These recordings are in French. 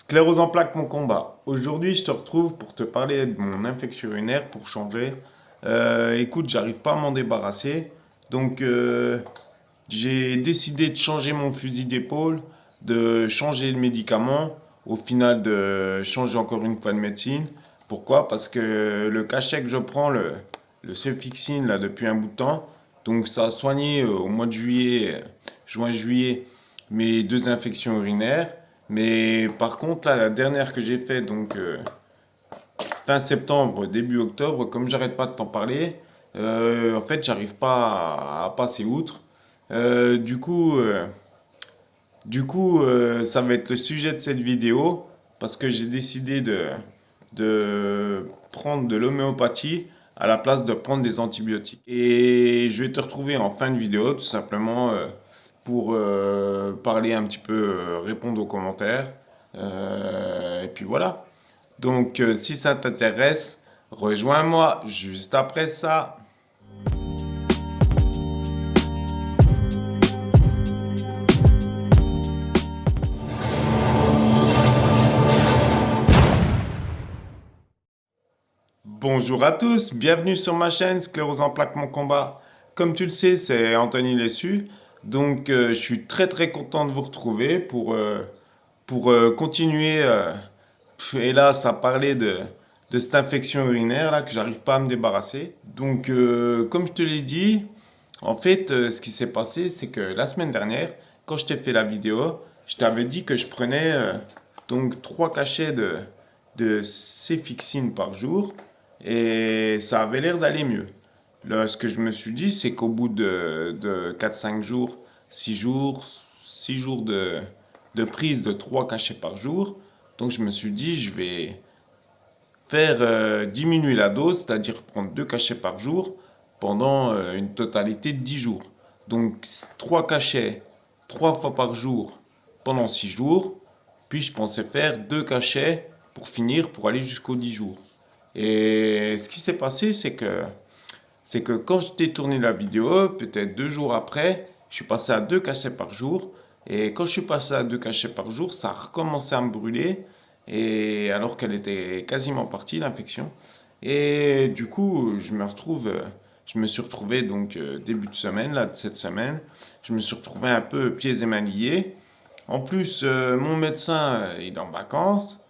Sclérose en plaques, mon combat. Aujourd'hui, je te retrouve pour te parler de mon infection urinaire pour changer. Écoute, j'arrive pas à m'en débarrasser. Donc, j'ai décidé de changer mon fusil d'épaule, de changer le médicament, au final de changer encore une fois de médecine. Pourquoi? Parce que le cachet que je prends, le Cefixime, là, depuis un bout de temps, donc ça a soigné au mois de juillet, juin-juillet, mes deux infections urinaires. Mais par contre, là, la dernière que j'ai faite, donc fin septembre, début octobre, comme j'arrête pas de t'en parler, en fait, j'arrive pas à passer outre. Euh, du coup, euh, ça va être le sujet de cette vidéo parce que j'ai décidé de prendre de l'homéopathie à la place de prendre des antibiotiques. Et je vais te retrouver en fin de vidéo tout simplement pour parler un petit peu, répondre aux commentaires. Et puis voilà. Donc si ça t'intéresse, rejoins-moi juste après ça. Bonjour à tous, bienvenue sur ma chaîne Sclérose en plaques mon combat. Comme tu le sais, c'est Anthony Lessu. Donc je suis très très content de vous retrouver pour continuer, hélas, à parler de cette infection urinaire là que j'arrive pas à me débarrasser. Donc comme je te l'ai dit, en fait ce qui s'est passé c'est que la semaine dernière, quand je t'ai fait la vidéo, je t'avais dit que je prenais donc 3 cachets de Cefixime par jour et ça avait l'air d'aller mieux. Là, ce que je me suis dit, c'est qu'au bout de 4-5 jours, 6 jours, 6 jours de prise de 3 cachets par jour, donc je me suis dit, je vais faire diminuer la dose, c'est-à-dire prendre 2 cachets par jour pendant une totalité de 10 jours. Donc 3 cachets 3 fois par jour pendant 6 jours, puis je pensais faire 2 cachets pour finir, pour aller jusqu'aux 10 jours. Et ce qui s'est passé, c'est que quand je t'ai tourné la vidéo, peut-être 2 jours après, je suis passé à 2 cachets par jour. Et quand je suis passé à 2 cachets par jour, ça a recommencé à me brûler. Et alors qu'elle était quasiment partie, l'infection. Et du coup, je me suis retrouvé donc début de semaine, là, de cette semaine, je me suis retrouvé un peu pieds et mains liés. En plus, mon médecin, il est en vacances.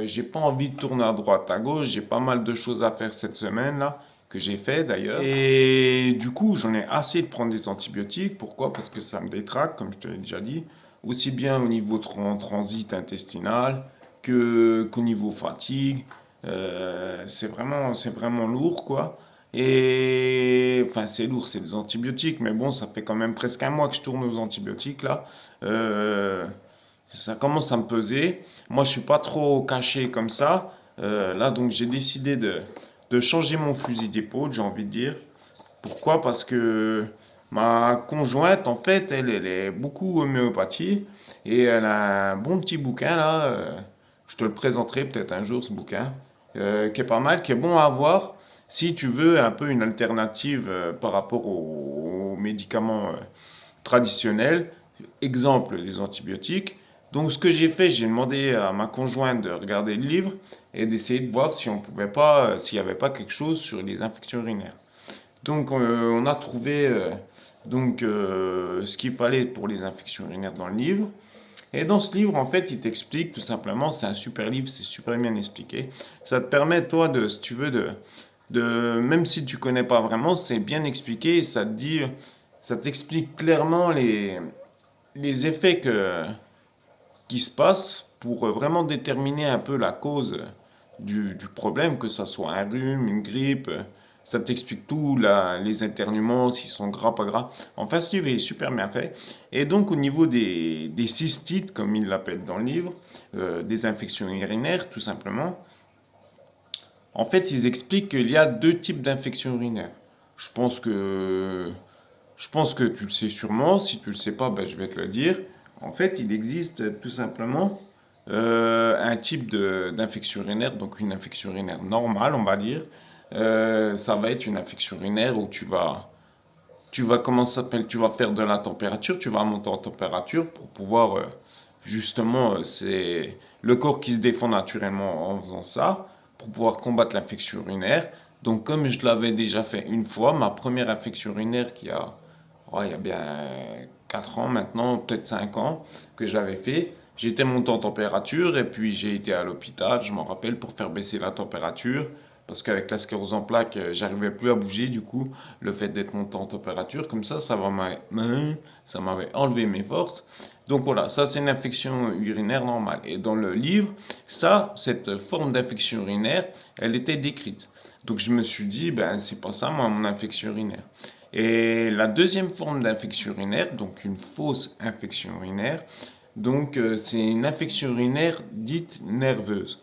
J'ai pas envie de tourner à droite, à gauche. J'ai pas mal de choses à faire cette semaine là, que j'ai fait d'ailleurs. Et du coup, j'en ai assez de prendre des antibiotiques. Pourquoi? Parce que ça me détraque, comme je te l'ai déjà dit, aussi bien au niveau transit intestinal qu'au niveau fatigue. C'est vraiment lourd, quoi. Et enfin, c'est lourd, c'est des antibiotiques, mais bon, ça fait quand même presque un mois que je tourne aux antibiotiques là. Euh, Ça commence à me peser. Moi, je suis pas trop caché comme ça. Là, donc, j'ai décidé de changer mon fusil d'épaule, j'ai envie de dire. Pourquoi? Parce que ma conjointe, en fait, elle est beaucoup homéopathie et elle a un bon petit bouquin là. Je te le présenterai peut-être un jour, ce bouquin, qui est pas mal, qui est bon à avoir si tu veux un peu une alternative par rapport aux médicaments traditionnels. Exemple, les antibiotiques. Donc, ce que j'ai fait, j'ai demandé à ma conjointe de regarder le livre et d'essayer de voir si on pouvait pas, s'il n'y avait pas quelque chose sur les infections urinaires. Donc, on a trouvé ce qu'il fallait pour les infections urinaires dans le livre. Et dans ce livre, en fait, il t'explique tout simplement, c'est un super livre, c'est super bien expliqué. Ça te permet, toi, si tu veux, même si tu connais pas vraiment, c'est bien expliqué. Ça te dit, ça t'explique clairement les effets qui se passent pour vraiment déterminer un peu la cause du problème, que ça soit un rhume, une grippe. Ça t'explique tout, les éternuements, s'ils sont gras, pas gras. Enfin, ce livre est super bien fait. Et donc, au niveau des cystites, comme il l'appelle dans le livre, des infections urinaires, tout simplement, en fait, ils expliquent qu'il y a deux types d'infections urinaires. Je pense que, je pense que tu le sais sûrement. Si tu le sais pas, ben, je vais te le dire. En fait, il existe tout simplement un type d'infection urinaire, donc une infection urinaire normale, on va dire. Ça va être une infection urinaire où comment ça s'appelle, tu vas faire de la température, tu vas monter en température pour pouvoir Justement, c'est le corps qui se défend naturellement en faisant ça pour pouvoir combattre l'infection urinaire. Donc, comme je l'avais déjà fait une fois, ma première infection urinaire il y a bien 4 ans maintenant, peut-être 5 ans que je l'avais fait, j'étais monté en température et puis j'ai été à l'hôpital, je m'en rappelle, pour faire baisser la température. Parce qu'avec la sclérose en plaques, j'arrivais plus à bouger. Du coup, le fait d'être monté en température, comme ça m'avait enlevé mes forces. Donc voilà, ça c'est une infection urinaire normale. Et dans le livre, cette forme d'infection urinaire, elle était décrite. Donc je me suis dit, ben c'est pas ça moi mon infection urinaire. Et la deuxième forme d'infection urinaire, donc une fausse infection urinaire, donc c'est une infection urinaire dite nerveuse.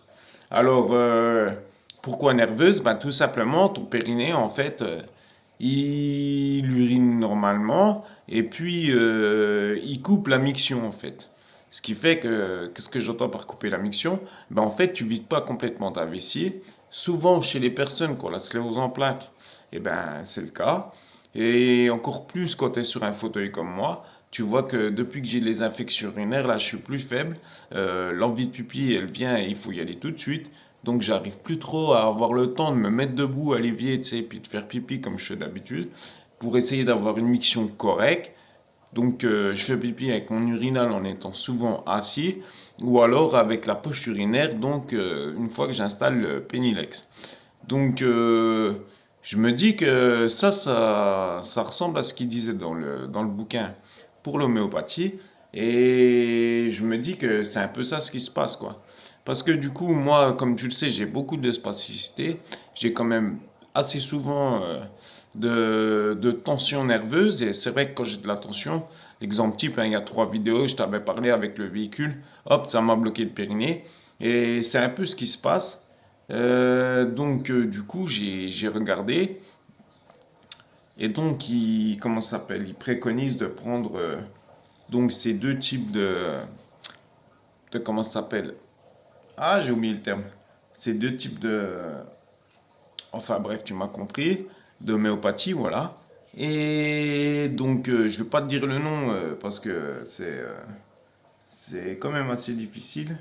Alors pourquoi nerveuse? Ben tout simplement ton périnée en fait il urine normalement et puis il coupe la miction en fait. Ce qui fait que, qu'est-ce que j'entends par couper la miction? Ben, en fait, tu vides pas complètement ta vessie. Souvent, chez les personnes qui ont la sclérose en plaques, eh ben, c'est le cas. Et encore plus quand tu es sur un fauteuil comme moi, tu vois que depuis que j'ai les infections urinaires, là, je suis plus faible. L'envie de pipi, elle vient et il faut y aller tout de suite. Donc j'arrive plus trop à avoir le temps de me mettre debout à l'évier, tu sais, puis de faire pipi comme je fais d'habitude, pour essayer d'avoir une miction correcte. Donc je fais pipi avec mon urinal en étant souvent assis, ou alors avec la poche urinaire, donc une fois que j'installe le pénilex. Donc je me dis que ça ressemble à ce qu'il disait dans le bouquin pour l'homéopathie, et je me dis que c'est un peu ça ce qui se passe, quoi. Parce que du coup, moi, comme tu le sais, j'ai beaucoup de spasticité. J'ai quand même assez souvent de tension nerveuse. Et c'est vrai que quand j'ai de la tension, l'exemple type, hein, il y a 3 vidéos, je t'avais parlé avec le véhicule, hop, ça m'a bloqué le périnée. Et c'est un peu ce qui se passe. Donc, du coup, j'ai regardé. Et donc, comment ça s'appelle? Il préconise de prendre donc ces deux types comment ça s'appelle? Ah, j'ai oublié le terme. Ces deux types enfin bref, tu m'as compris, d'homéopathie, voilà. Et donc, je vais pas te dire le nom parce que c'est quand même assez difficile.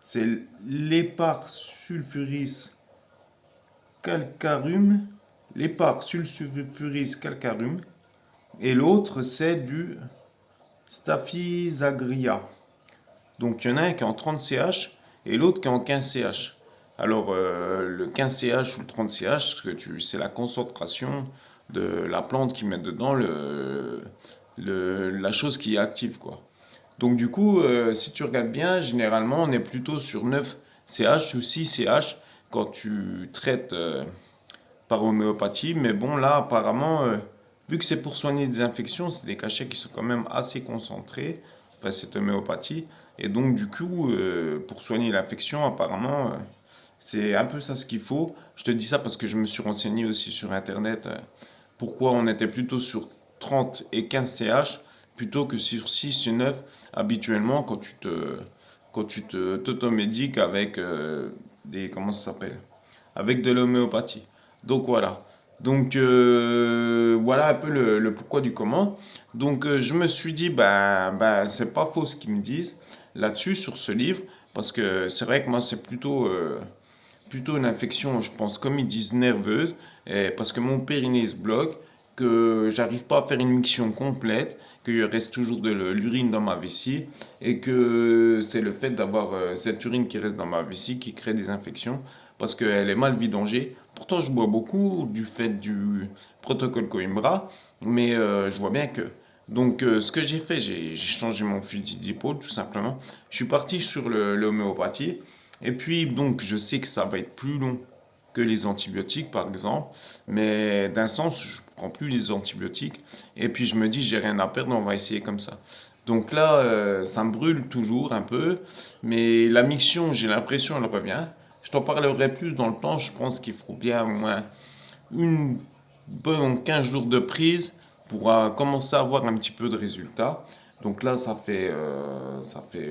C'est l'Hépar sulfuris calcarum, l'Hépar sulfuris calcarum, et l'autre c'est du Staphysagria. Donc il y en a un qui est en 30 CH et l'autre qui est en 15 CH. Alors le 15 CH ou le 30 CH, c'est la concentration de la plante qui met dedans la chose qui est active, quoi. Donc du coup, si tu regardes bien, généralement on est plutôt sur 9 CH ou 6 CH quand tu traites par homéopathie. Mais bon, là apparemment, vu que c'est pour soigner des infections, c'est des cachets qui sont quand même assez concentrés, enfin cette homéopathie. Et donc du coup, pour soigner l'infection, apparemment, c'est un peu ça ce qu'il faut. Je te dis ça parce que je me suis renseigné aussi sur Internet pourquoi on était plutôt sur 30 et 15 CH plutôt que sur 6 et 9 habituellement quand tu t'automédiques avec comment ça s'appelle? Avec de l'homéopathie. Donc voilà. Donc voilà un peu le pourquoi du comment. Donc je me suis dit, ben c'est pas faux ce qu'ils me disent là-dessus sur ce livre, parce que c'est vrai que moi c'est plutôt une infection, je pense, comme ils disent, nerveuse, parce que mon périnée se bloque, que j'arrive pas à faire une miction complète, qu'il reste toujours de l'urine dans ma vessie, et que c'est le fait d'avoir cette urine qui reste dans ma vessie qui crée des infections, parce qu'elle est mal vidangée. Pourtant, je bois beaucoup du fait du protocole Coimbra, mais je vois bien que. Donc, ce que j'ai fait, j'ai changé mon fusil d'épaule, tout simplement. Je suis parti sur l'homéopathie. Et puis, donc, je sais que ça va être plus long que les antibiotiques, par exemple. Mais d'un sens, je prends plus les antibiotiques. Et puis, je me dis, j'ai rien à perdre, on va essayer comme ça. Donc là, ça me brûle toujours un peu. Mais la miction, j'ai l'impression, elle revient. Je t'en parlerai plus dans le temps. Je pense qu'il faut bien au moins une bonne 15 jours de prise pour commencer à avoir un petit peu de résultats. Donc là, ça fait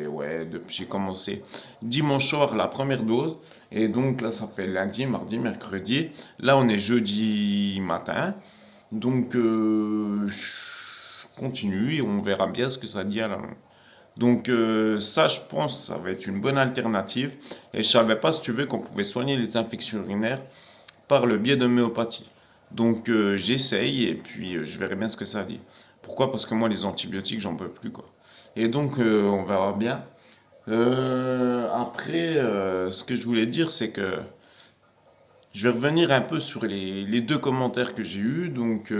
ouais, j'ai commencé dimanche soir la première dose. Et donc là, ça fait lundi, mardi, mercredi. Là, on est jeudi matin. Donc, je continue et on verra bien ce que ça dit à la longue. Donc ça, je pense, ça va être une bonne alternative. Et je savais pas, si tu veux, qu'on pouvait soigner les infections urinaires par le biais d'homéopathie. Donc j'essaye et puis je verrai bien ce que ça dit. Pourquoi? Parce que moi, les antibiotiques, j'en peux plus, quoi. Et donc, on verra bien. Après, ce que je voulais dire, c'est que je vais revenir un peu sur les deux commentaires que j'ai eus. Donc,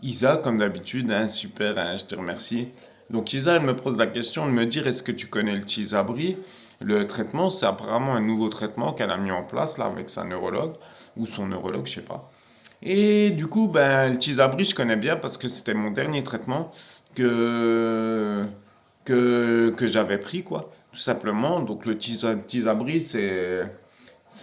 Isa, comme d'habitude, hein, super, hein, je te remercie. Donc, Isa, elle me pose la question de me dire, est-ce que tu connais le Tysabri? Le traitement, c'est apparemment un nouveau traitement qu'elle a mis en place là avec sa neurologue ou son neurologue, je sais pas. Et du coup, ben, le Tysabri, je connais bien parce que c'était mon dernier traitement que, que j'avais pris, quoi, tout simplement. Donc, le Tysabri, c'est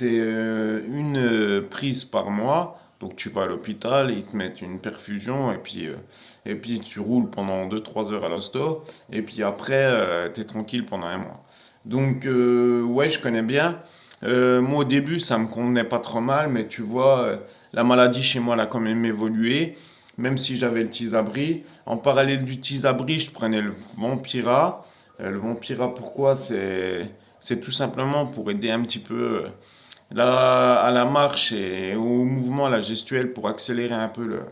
une prise par mois. Donc tu vas à l'hôpital, ils te mettent une perfusion et puis tu roules pendant 2 3 heures à l'hosto. Et puis après, tu es tranquille pendant un mois. Donc ouais, je connais bien. Moi au début, ça me convenait pas trop mal, mais tu vois, la maladie chez moi elle a quand même évolué. Même si j'avais le Tysabri. En parallèle du Tysabri, je prenais le Vampira. Le Vampira, pourquoi? C'est tout simplement pour aider un petit peu à la marche et au mouvement, à la gestuelle pour accélérer un peu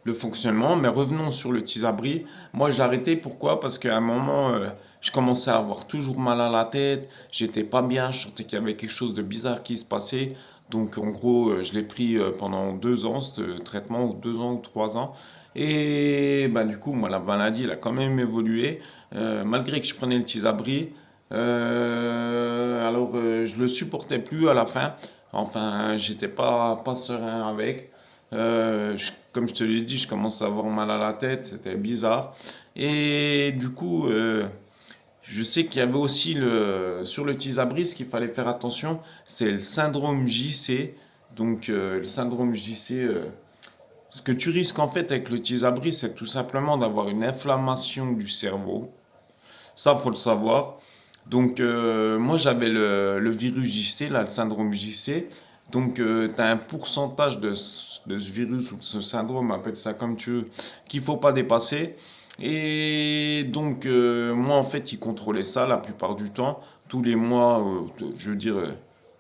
le fonctionnement. Mais revenons sur le Tysabri. Moi, j'ai arrêté. Pourquoi? Parce qu'à un moment, je commençais à avoir toujours mal à la tête. J'étais pas bien. Je sentais qu'il y avait quelque chose de bizarre qui se passait. Donc, en gros, je l'ai pris pendant 2 ans, ce traitement, ou 2 ans ou 3 ans. Et bah, du coup, moi, la maladie, elle a quand même évolué. Malgré que je prenais le Tysabri, je le supportais plus à la fin. Enfin, j'étais pas serein avec. Comme je te l'ai dit, je commençais à avoir mal à la tête, c'était bizarre. Et du coup, je sais qu'il y avait aussi sur le Tisabri, ce qu'il fallait faire attention, c'est le syndrome JC. Donc, le syndrome JC, ce que tu risques en fait avec le Tisabri, c'est tout simplement d'avoir une inflammation du cerveau. Ça, faut le savoir. Donc, moi, j'avais le virus JC, là, le syndrome JC. Donc, tu as un pourcentage de ce virus ou de ce syndrome, appelle ça comme tu veux, qu'il faut pas dépasser. Et donc, moi, en fait, ils contrôlaient ça la plupart du temps. Tous les mois, je veux dire,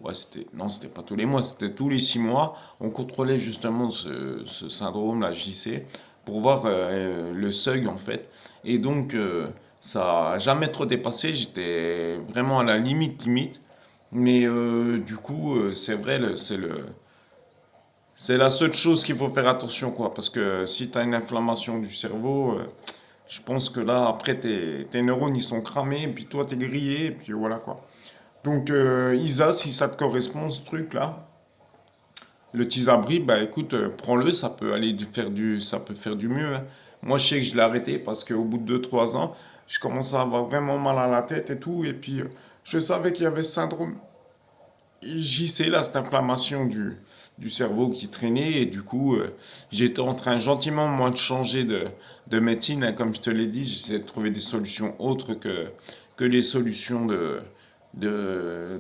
ouais, non, c'était pas tous les mois, c'était tous les 6 mois. On contrôlait justement ce syndrome, la JC, pour voir le seuil, en fait. Et donc, ça a jamais trop dépassé, j'étais vraiment à la limite. Mais du coup, c'est vrai, c'est la seule chose qu'il faut faire attention, quoi. Parce que si tu as une inflammation du cerveau, je pense que là, après, tes neurones, ils sont cramés, et puis toi, t'es grillé, et puis voilà, quoi. Donc, Isa, si ça te correspond, ce truc-là, le Tisabri, bah écoute, prends-le, ça peut ça peut faire du mieux, hein. Moi, je sais que je l'ai arrêté parce qu'au bout de 2 3 ans, je commençais à avoir vraiment mal à la tête et tout. Et puis, je savais qu'il y avait ce syndrome JC, là, cette inflammation du cerveau qui traînait. Et du coup, j'étais en train gentiment, moi, de changer de médecine, hein. Comme je te l'ai dit, j'essayais de trouver des solutions autres que les solutions de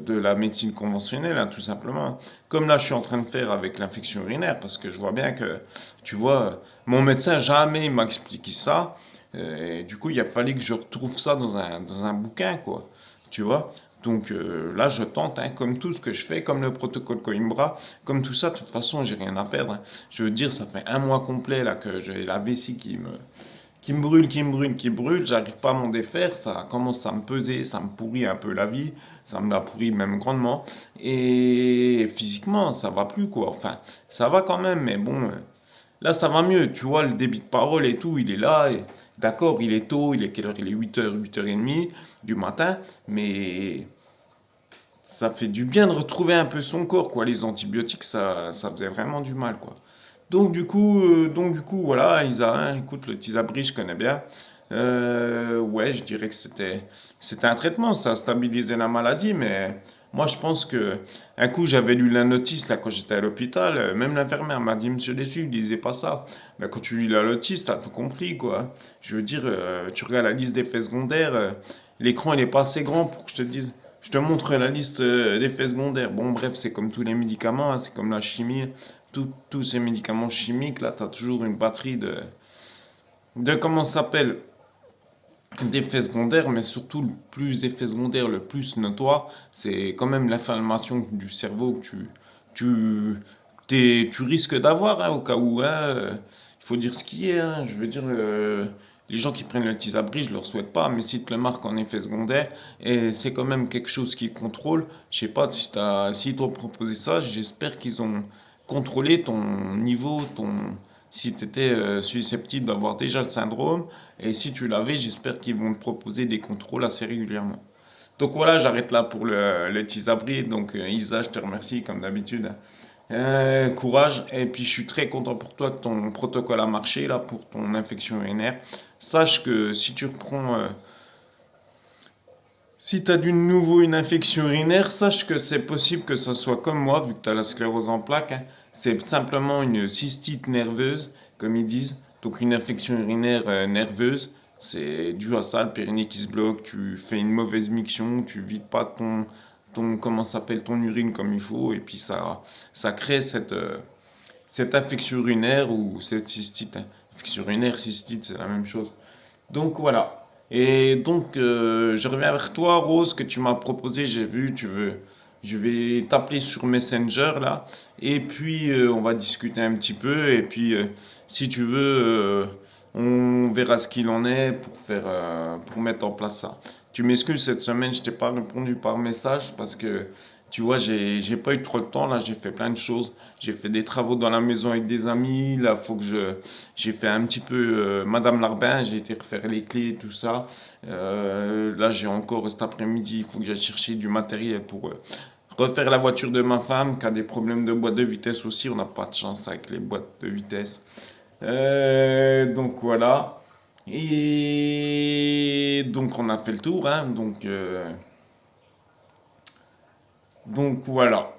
la médecine conventionnelle, hein, tout simplement. Comme là, je suis en train de faire avec l'infection urinaire, parce que je vois bien que, tu vois, mon médecin jamais il m'a expliqué ça. Et du coup, il a fallu que je retrouve ça dans un bouquin, quoi. Tu vois? Donc là, je tente, hein, comme tout ce que je fais, comme le protocole Coimbra, comme tout ça, de toute façon, j'ai rien à perdre, hein. Je veux dire, ça fait un mois complet là que j'ai la vessie qui me brûle, j'arrive pas à m'en défaire, ça commence à me peser, ça me pourrit un peu la vie, ça me la pourrit même grandement, et physiquement, ça va plus quoi, enfin, ça va quand même, mais bon, là ça va mieux, tu vois, le débit de parole et tout, il est là, et d'accord, il est tôt, il est quelle heure? Il est 8h, 8h30 du matin, mais ça fait du bien de retrouver un peu son corps, quoi, les antibiotiques, ça faisait vraiment du mal, quoi. Donc du coup, voilà, Isa, hein, écoute, le Tisabri, je connais bien. Ouais, je dirais que c'était un traitement, ça a stabilisé la maladie, mais moi, je pense que un coup, j'avais lu la notice là quand j'étais à l'hôpital, même l'infirmière m'a dit, Monsieur Dessus, lisez pas ça. Mais quand tu lis la notice, t'as tout compris, quoi. Je veux dire, tu regardes la liste d'effets secondaires, l'écran, il est pas assez grand pour que je te dise. Je te montre la liste d'effets secondaires. Bon, bref, c'est comme tous les médicaments, hein, c'est comme la chimie. Tous ces médicaments chimiques, là, tu as toujours une batterie de comment ça s'appelle? d'effets secondaires, mais surtout le plus effet secondaire, le plus notoire, c'est quand même l'inflammation du cerveau que tu, tu risques d'avoir, hein, au cas où, hein, il faut dire ce qui est, hein. Je veux dire, les gens qui prennent le Tisabri, je leur souhaite pas, mais s'ils te le marquent en effet secondaire, et c'est quand même quelque chose qui contrôle, je sais pas si s'ils t'ont proposé ça, j'espère qu'ils ont contrôlé ton niveau, si tu étais susceptible d'avoir déjà le syndrome, et si tu l'avais, j'espère qu'ils vont te proposer des contrôles assez régulièrement. Donc voilà, j'arrête là pour le Tisabri. Donc Isa, je te remercie comme d'habitude. Courage. Et puis je suis très content pour toi que ton protocole a marché là pour ton infection urinaire. Sache que si tu reprends, si tu as de nouveau une infection urinaire, sache que c'est possible que ça soit comme moi, vu que tu as la sclérose en plaques, hein. C'est simplement une cystite nerveuse, comme ils disent. Donc une infection urinaire nerveuse. C'est dû à ça, le périnée qui se bloque, tu fais une mauvaise miction, tu vides pas comment ça s'appelle, ton urine comme il faut, et puis ça crée cette infection urinaire ou cette cystite. Infection urinaire, cystite, c'est la même chose. Donc voilà. Et donc, je reviens vers toi, Rose, que tu m'as proposé. J'ai vu, tu veux. Je vais t'appeler sur Messenger là. Et puis, on va discuter un petit peu. Et puis, si tu veux, on verra ce qu'il en est pour mettre en place ça. Tu m'excuses, cette semaine, je t'ai pas répondu par message parce que, tu vois, j'ai pas eu trop de temps là. J'ai fait plein de choses. J'ai fait des travaux dans la maison avec des amis. Là, faut que j'ai fait un petit peu Madame Larbin, j'ai été refaire les clés, tout ça. Là, j'ai encore cet après-midi, il faut que j'aille chercher du matériel pour refaire la voiture de ma femme, qui a des problèmes de boîte de vitesse aussi. On n'a pas de chance avec les boîtes de vitesse. Donc voilà. Et donc on a fait le tour, hein. Donc voilà.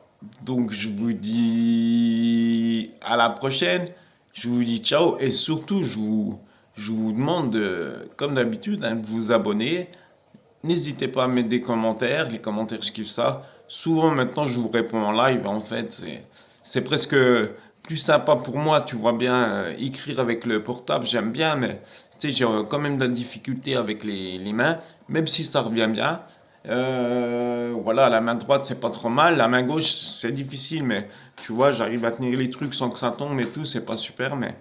Donc je vous dis à la prochaine. Je vous dis ciao et surtout je vous demande comme d'habitude hein, de vous abonner. N'hésitez pas à mettre des commentaires. Les commentaires, je kiffe ça. Souvent maintenant je vous réponds en live. En fait, c'est presque plus sympa pour moi. Tu vois bien, écrire avec le portable, j'aime bien, mais tu sais, j'ai quand même de la difficulté avec les mains, même si ça revient bien. Voilà, la main droite, c'est pas trop mal. La main gauche, c'est difficile, mais tu vois, j'arrive à tenir les trucs sans que ça tombe et tout, c'est pas super, mais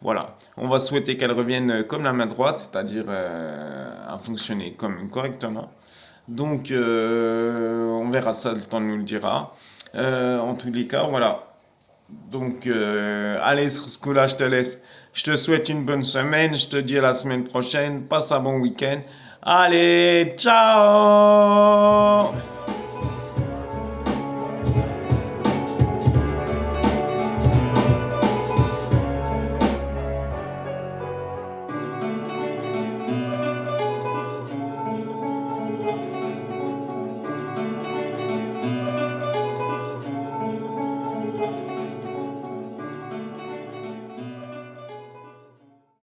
voilà. On va souhaiter qu'elle revienne comme la main droite, c'est-à-dire à fonctionner comme correctement. Donc, on verra ça, le temps nous le dira. En tous les cas, voilà. Donc, allez, sur ce coup-là, je te laisse. Je te souhaite une bonne semaine. Je te dis à la semaine prochaine. Passe un bon week-end. Allez, ciao!